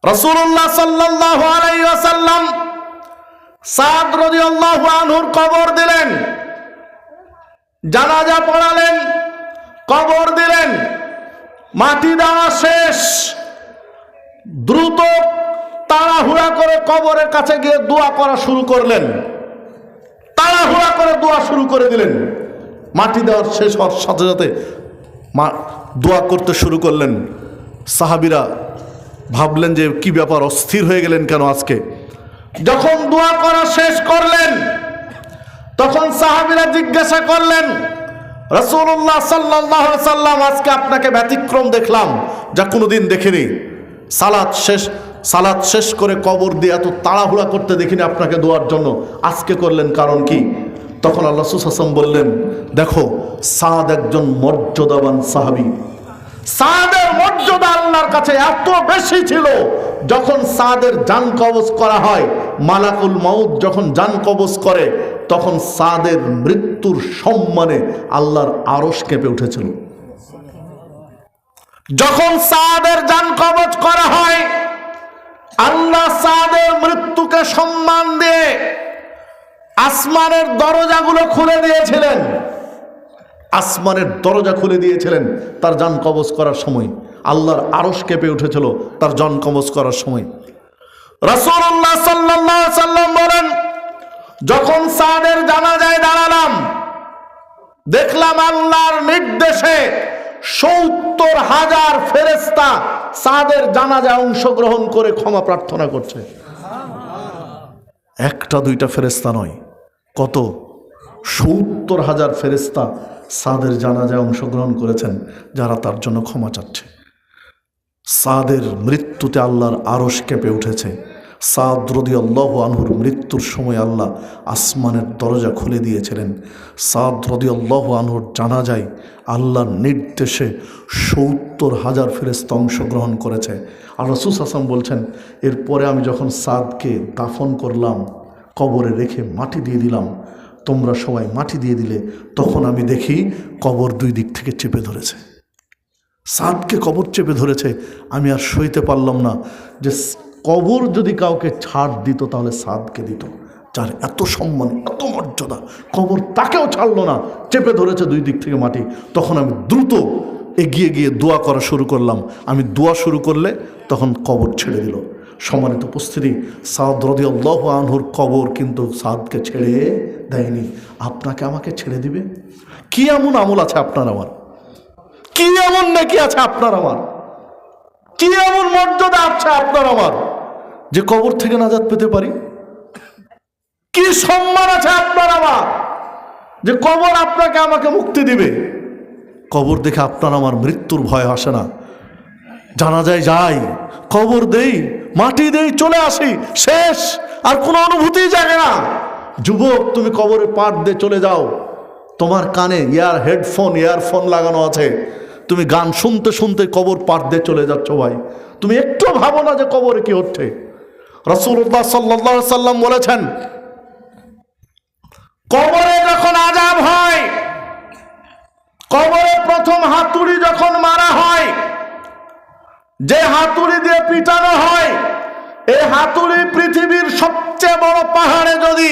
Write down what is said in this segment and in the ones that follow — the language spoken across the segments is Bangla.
রাসূলুল্লাহ সাল্লাল্লাহু আলাইহি ওয়াসাল্লাম সাদ রাদিয়াল্লাহু আনহুর কবর দিলেন, জানাজা পড়ালেন, কবর দিলেন। মাটি দেওয়া শেষ, দ্রুত তাড়াহুড়া করে কবরের কাছে গিয়ে দোয়া করা শুরু করলেন। তাড়াহুড়া করে দোয়া শুরু করে দিলেন। মাটি দেওয়ার শেষ হওয়ার সাথে সাথে দোয়া করতে শুরু করলেন। সাহাবীরা ভাবলেন যে কি ব্যাপার, অস্থির হয়ে গেলেন কেন আজকে। যখন দোয়া করা শেষ করলেন তখন সাহাবীরা জিজ্ঞাসা করলেন, রাসূলুল্লাহ সাল্লাল্লাহু আলাইহি সাল্লাম, আজকে আপনাকে ব্যতিক্রম দেখলাম, যা কোনোদিন দেখিনি। সালাত শেষ করে কবর দিয়ে এত তাড়াহুড়া করতে দেখিনি আপনাকে দোয়ার জন্য, আজকে করলেন কারণ কি? তখন আল্লাহ রাসূল সাল্লাল্লাহু আলাইহি ওয়াসাল্লাম বললেন, দেখো সাদ একজন মর্যাদাবান সাহাবী। সাদের মর্যাদা আল্লাহর কাছে এত বেশি ছিল, যখন সাদের জান কবজ করা হয়, মালাকুল মাউত যখন জান কবজ করে, তখন সাদের মৃত্যুর সম্মানে আল্লাহর আরশ কেঁপে উঠেছিল। যখন সাদের জান কবজ করা হয়, আল্লাহ সাদের মৃত্যুকে সম্মান দিয়ে আসমানের দরজাগুলো খুলে দিয়েছিলেন। আসমানের দরজা খুলে দিয়েছিলেন তার জান কবজ করার সময়। আল্লাহর আরশ কেঁপে উঠেছিল তার জান কবজ করার সময়। রাসূলুল্লাহ সাল্লাল্লাহু আলাইহি ওয়াসাল্লাম বলেন, যখন সাদের জানাজায় দাঁড়ালাম, দেখলাম আল্লাহর নির্দেশে ৭০,০০০ ফেরেশতা সাদের জানাজায় অংশগ্রহণ করে ক্ষমা প্রার্থনা করছে। একটা দুইটা ফেরেশতা নয়, কত ৭০,০০০ ফেরেশতা সাদের জানাজায় অংশগ্রহণ করেছেন, যারা তার জন্য ক্ষমা চাচ্ছে। সাদের মৃত্যুতে আল্লাহর আরশ কেঁপে উঠেছে। সাদ রাদিয়াল্লাহু আনহুর মৃত্যুর সময় আল্লাহ আসমানের দরজা খুলে দিয়েছিলেন। সাদ রাদিয়াল্লাহু আনহুর জানাজায় আল্লাহর নির্দেশে ৭০,০০০ ফেরেশতা অংশগ্রহণ করেছে। আর রাসূল সাল্লাল্লাহু আলাইহি ওয়াসাল্লাম বলছেন, এরপরে আমি যখন সাদকে দাফন করলাম, কবরে রেখে মাটি দিয়ে দিলাম, তোমরা সবাই মাটি দিয়ে দিলে, তখন আমি দেখি কবর দুই দিক থেকে চেপে ধরেছে। সাদকে কবর চেপে ধরেছে। আমি আর সইতে পারলাম না যে কবর যদি কাউকে ছাড় দিত তাহলে সাদকে দিত, যার এত সম্মান, এত মর্যাদা, কবর তাকেও ছাড়লো না, চেপে ধরেছে দুই দিক থেকে মাটি। তখন আমি দ্রুত এগিয়ে গিয়ে দোয়া করা শুরু করলাম। আমি দোয়া শুরু করলে তখন কবর ছেড়ে দিল। সম্মানিত উপস্থিতি, সাদ রাদিয়াল্লাহু আনহুর কবর কিন্তু সাদকে ছেড়ে দেয়নি। আপনাকে আমাকে ছেড়ে দিবে? কি এমন আমল আছে আপনার আমার? কি এমন নাকি আছে আপনার আমার? কি এমন মর্যাদা আছে আপনার আমার যে কবর থেকে নাজাত পেতে পারি? কি সম্মান আছে আপনার আমার যে কবর আপনাকে আমাকে মুক্তি দিবে? কবর দেখে আপনার আমার মৃত্যুর ভয় আসে না। জানাজায় যাই, কবর দেই, মাটি দেই, চলে আসি, শেষ, আর কোনো অনুভূতি জাগে না। যুবক, তুমি কবরে পাট দিয়ে চলে যাও, তোমার কানে ইয়ারফোন লাগানো আছে, তুমি গান শুনতে শুনতে কবর পাট দিয়ে চলে যাচ্ছ। ভাই, তুমি একটু ভাবো না যে কবরে কি হচ্ছে। রাসূলুল্লাহ সাল্লাল্লাহু আলাইহি ওয়াসাল্লাম বলেছেন, কবরে যখন আযাব হয়, কবরে প্রথম হাতুড়ি যখন মারা হয়, যে হাতুড়ি দিয়ে পিটানো হয়, এই হাতুড়ি পৃথিবীর সবচেয়ে বড় পাহাড়ে যদি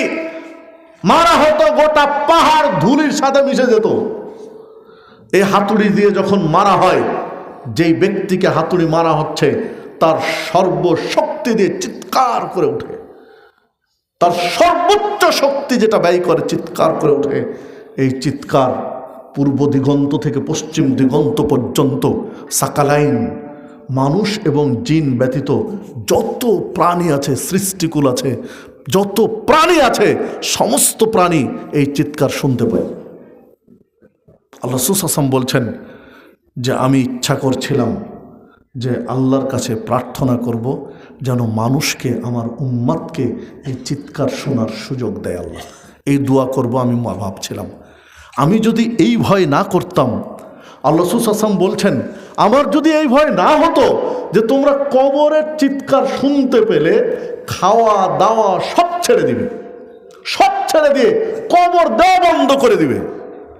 মারা হতো, গোটা পাহাড় ধুলির সাথে মিশে যেত। এই হাতুড়ি দিয়ে যখন মারা হয়, যেই ব্যক্তিকে হাতুড়ি মারা হচ্ছে তার সর্বশক্তি দিয়ে চিৎকার করে ওঠে, তার সর্বোচ্চ শক্তি যেটা ব্যয় করে চিৎকার করে ওঠে। এই চিৎকার পূর্ব দিগন্ত থেকে পশ্চিম দিগন্ত পর্যন্ত সাকালাইন, মানুষ এবং জিন ব্যতীত যত প্রাণী আছে, সৃষ্টিকুল আছে, যত প্রাণী আছে, সমস্ত প্রাণী এই চিৎকার শুনতে পায়। আল্লাহ রাসূল সাল্লাল্লাহু আলাইহি ওয়াসাল্লাম বলছেন যে আমি ইচ্ছা করছিলাম যে আল্লাহর কাছে প্রার্থনা করব যেন মানুষকে, আমার উম্মতকে এই চিৎকার শোনার সুযোগ দেয় আল্লাহ। এই দোয়া করব আমি ভাবছিলাম। আমি যদি এই ভয় না করতাম, আল্লাহ রাসূল সাল্লাল্লাহু আলাইহি ওয়াসাল্লাম বলছেন, আমার যদি এই ভয় না হতো যে তোমরা কবরের চিৎকার শুনতে পেলে খাওয়া দাওয়া সব ছেড়ে দিবে, সব ছেড়ে দিয়ে কবর দেওয়া বন্ধ করে দিবে,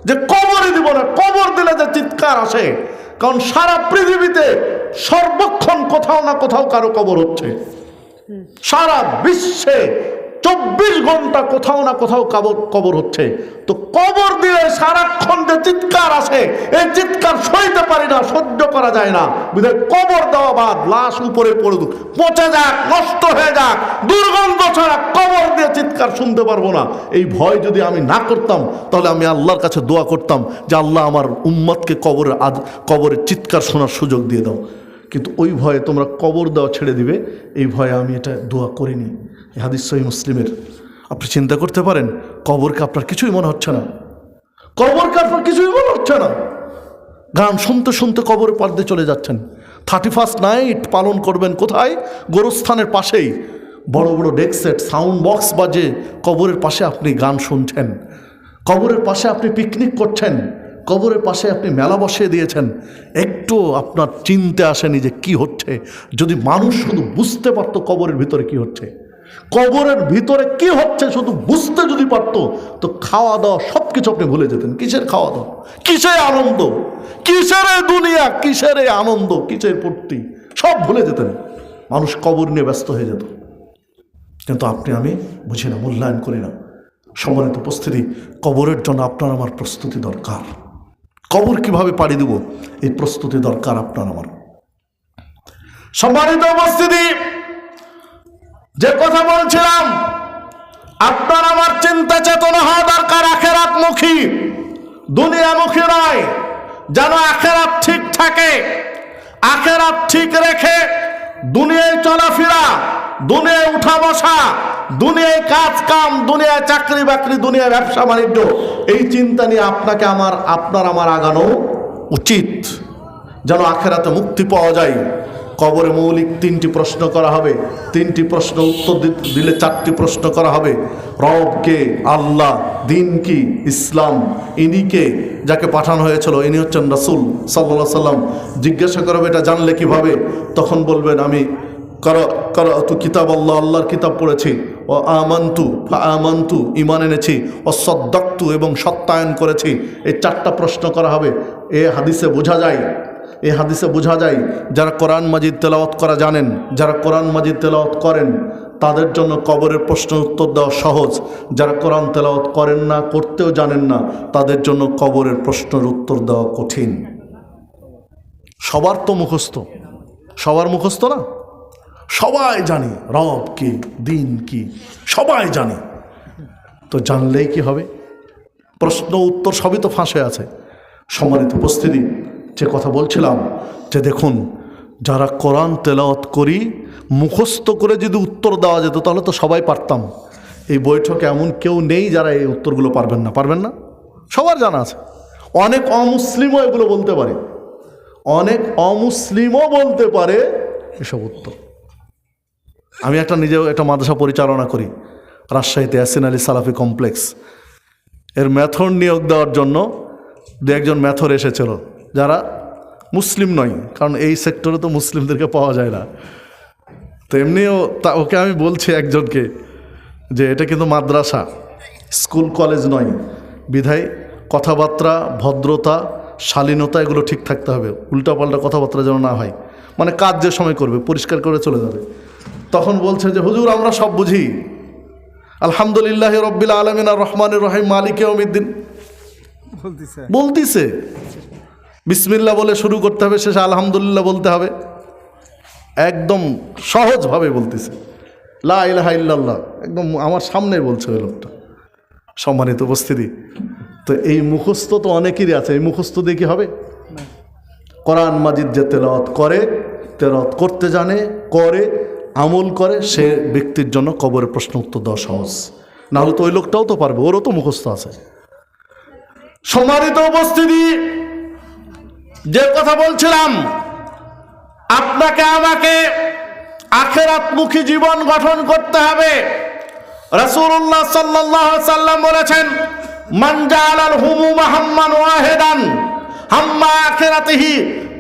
যে কবরই দিব না। কবর দিলে যে চিৎকার আসে, কারণ সারা পৃথিবীতে সর্বক্ষণ কোথাও না কোথাও কারো কবর হচ্ছে। সারা বিশ্বে 24 ঘন্টা কোথাও না কোথাও কবর হচ্ছে। তো কবর দিয়ে সারাক্ষণ যে চিৎকার আসে, এই চিৎকার সইতে পারি না, সহ্য করা যায় না। বিধায় কবর দেওয়া বাদ, লাশ উপরে পড়ে পচে যাক, নষ্ট হয়ে যাক, দুর্গন্ধ ছাড়া কবর দিয়ে চিৎকার শুনতে পারবো না। এই ভয় যদি আমি না করতাম, তাহলে আমি আল্লাহর কাছে দোয়া করতাম যে আল্লাহ আমার উম্মতকে কবরের চিৎকার শোনার সুযোগ দিয়ে দাও। কিন্তু ওই ভয়ে তোমরা কবর দেওয়া ছেড়ে দিবে, এই ভয়ে আমি এটা দোয়া করিনি। এই হাদিস সহিহ মুসলিমের। আপনি চিন্তা করতে পারেন, কবরকে আপনার কিছুই মনে হচ্ছে না, কবরকে আপনার কিছুই মনে হচ্ছে না। গান শুনতে শুনতে কবরের পার দিয়ে চলে যাচ্ছেন। 31st নাইট পালন করবেন কোথায়? গোরস্থানের পাশেই। বড় বড় ডেক সেট, সাউন্ড বক্স বাজে, কবরের পাশে আপনি গান শুনছেন, কবরের পাশে আপনি পিকনিক করছেন, কবরের পাশে আপনি মেলা বসিয়ে দিয়েছেন। একটু আপনার চিনতে আসেনি যে কি হচ্ছে? যদি মানুষ শুধু বুঝতে পারতো কবরের ভিতরে কি হচ্ছে, কবরের ভিতরে কি হচ্ছে শুধু বুঝতে যদি পারতো, তো খাওয়া দাওয়া সব কিছু আপনি ভুলে যেতেন। কিসের খাওয়া দাওয়া, কিসের আনন্দ, কিসের দুনিয়া, কিসের আনন্দ, কিসের ফুর্তি, সব ভুলে যেতেন। মানুষ কবর নিয়ে ব্যস্ত হয়ে যেত। কিন্তু আপনি আমি বুঝি না, মূল্যায়ন করি না। সম্মানিত উপস্থিতি, কবরের জন্য আপনার আমার প্রস্তুতি দরকার। কবর কিভাবে পাড়ি দেব, এই প্রস্তুতি দরকার আপনার আমার। সম্মানিত উপস্থিতি, যে কথা বলছিলাম, আপনার আমার চিন্তা চেতনা হওয়া দরকার আখিরাতমুখী, দুনিয়ামুখী নয়। যেন আখিরাত ঠিক থাকে, আখিরাত ঠিক রেখে দুনিয়ায় চলাফেরা, দুনিয়ায় উঠা বসা, দুনিয়ায় কাজ কাম, দুনিয়ায় চাকরি বাকরি, দুনিয়ায় ব্যবসা বাণিজ্য, এই চিন্তা নিয়ে আপনার আমার আগানো উচিত, যেন আখিরাতে মুক্তি পাওয়া যায়। কবরে মৌলিক 3টি প্রশ্ন করা হবে, 3টি প্রশ্ন উত্তর দিলে 4টি প্রশ্ন করা হবে। রব কে, আল্লাহ, দিন কি, ইসলাম, ইনি কে, যাকে পাঠানো হয়েছিল, ইনি হচ্ছেন রাসূল সাল্লাল্লাহু আলাইহি সাল্লাম। জিজ্ঞাসা করবে এটা জানলে কিভাবে? তখন বলবেন আমি করতু কিতাব আল্লাহ, আল্লাহর কিতাব পড়েছি, ও আমান্তু ঈমান এনেছি, ও সদ্দাক্তু এবং সত্যায়ন করেছি। এই 4টা প্রশ্ন করা হবে। এই হাদিসে বোঝা যায় যারা কোরআন মাজিদ তেলাওয়াত করা জানেন, যারা কোরআন মাজিদ তেলাওয়াত করেন, তাদের জন্য কবরের প্রশ্নের উত্তর দেওয়া সহজ। যারা কোরআন তেলাওয়াত করেন না, করতেও জানেন না, তাদের জন্য কবরের প্রশ্নের উত্তর দেওয়া কঠিন। সবার তো মুখস্থ, সবার মুখস্থ না, সবাই জানি রব কি, দিন কি, সবাই জানি। তো জানলেই কি হবে? প্রশ্ন উত্তর সবই তো ফাঁসে আছে। সম্মানিত উপস্থিতি, যে কথা বলছিলাম, যে দেখুন, যারা কোরআন তেলাওয়াত করি মুখস্থ করে যদি উত্তর দেওয়া যেত, তাহলে তো সবাই পারতাম। এই বৈঠকে এমন কেউ নেই যারা এই উত্তরগুলো পারবেন না, সবার জানা আছে। অনেক অমুসলিমও এগুলো বলতে পারে, অনেক অমুসলিমও বলতে পারে এসব উত্তর। আমি নিজেও একটা মাদ্রাসা পরিচালনা করি রাজশাহীতে, ইয়াসিন আলী সালাফি কমপ্লেক্স। এর ম্যাথর নিয়োগ দেওয়ার জন্য 2-1জন ম্যাথর এসেছিল যারা মুসলিম নয়, কারণ এই সেক্টরে তো মুসলিমদেরকে পাওয়া যায় না। তো এমনিও ওকে আমি বলছি একজনকে যে এটা কিন্তু মাদ্রাসা, স্কুল কলেজ নয়, বিধায় কথাবার্তা, ভদ্রতা, শালীনতা এগুলো ঠিক থাকতে হবে। উল্টাপাল্টা কথাবার্তা যেন না হয়, মানে কাজ যে সময় করবে পরিষ্কার করে চলে যাবে। তখন বলছে যে হুজুর আমরা সব বুঝি, আলহামদুলিল্লাহ রব্বিল আলামিন আর রহমানির রহিম মালিকে ইয়াউমিদ্দিন বলতিছে। বিসমিল্লাহ বলে শুরু করতে হবে, শেষে আলহামদুলিল্লাহ বলতে হবে, একদম সহজভাবে বলতেছে। লা ইলাহা ইল্লাল্লাহ একদম আমার সামনে বলছে ওই লোকটা। সম্মানিত উপস্থিতি, তো এই মুখস্থ তো অনেকেরই আছে। এই মুখস্থ দিয়ে কি হবে? কোরআন মাজিদ যে তেলাওয়াত করে, তেলাওয়াত করতে জানে, করে, আমল করে, সে ব্যক্তির জন্য কবরের প্রশ্ন উত্তর দেওয়া সহজ। না হলে তো ওই লোকটাও তো পারবে, ওরও তো মুখস্থ আছে। সম্মানিত উপস্থিতি, যে কথা বলছিলাম, আপনাকে আমাকে আখিরাতমুখী জীবন গঠন করতে হবে। রাসূলুল্লাহ সাল্লাল্লাহু আলাইহি সাল্লাম বলেছেন, মান জাআলাল হুমুমা হাম্মান ওয়াহিদান হাম্মা আখিরাতিহি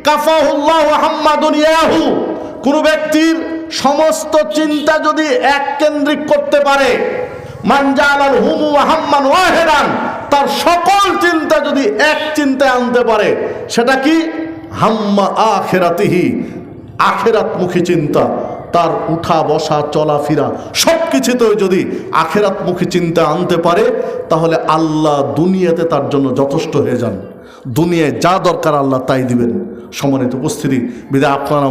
কাফাহুল্লাহু হাম্মা দুনিয়াহু। কোন ব্যক্তির সমস্ত চিন্তা যদি এক কেন্দ্রিক করতে পারে, মান জাআলাল হুমুমা হাম্মান ওয়াহিদান, তার সকল চিন্তা যদি এক চিন্তায় আনতে পারে, সেটা কি? হাম্মা আখিরাতিহি, আখেরাতমুখী চিন্তা, তার উঠা বসা চলাফেরা সব কিছুতেও যদি আখেরাতমুখী চিন্তা আনতে পারে, তাহলে আল্লাহ দুনিয়াতে তার জন্য যথেষ্ট হয়ে যান। দুনিয়ায় যা দরকার আল্লাহ তাই দিবেন। সম্মানিত উপস্থিতি, বিধায় আপনারা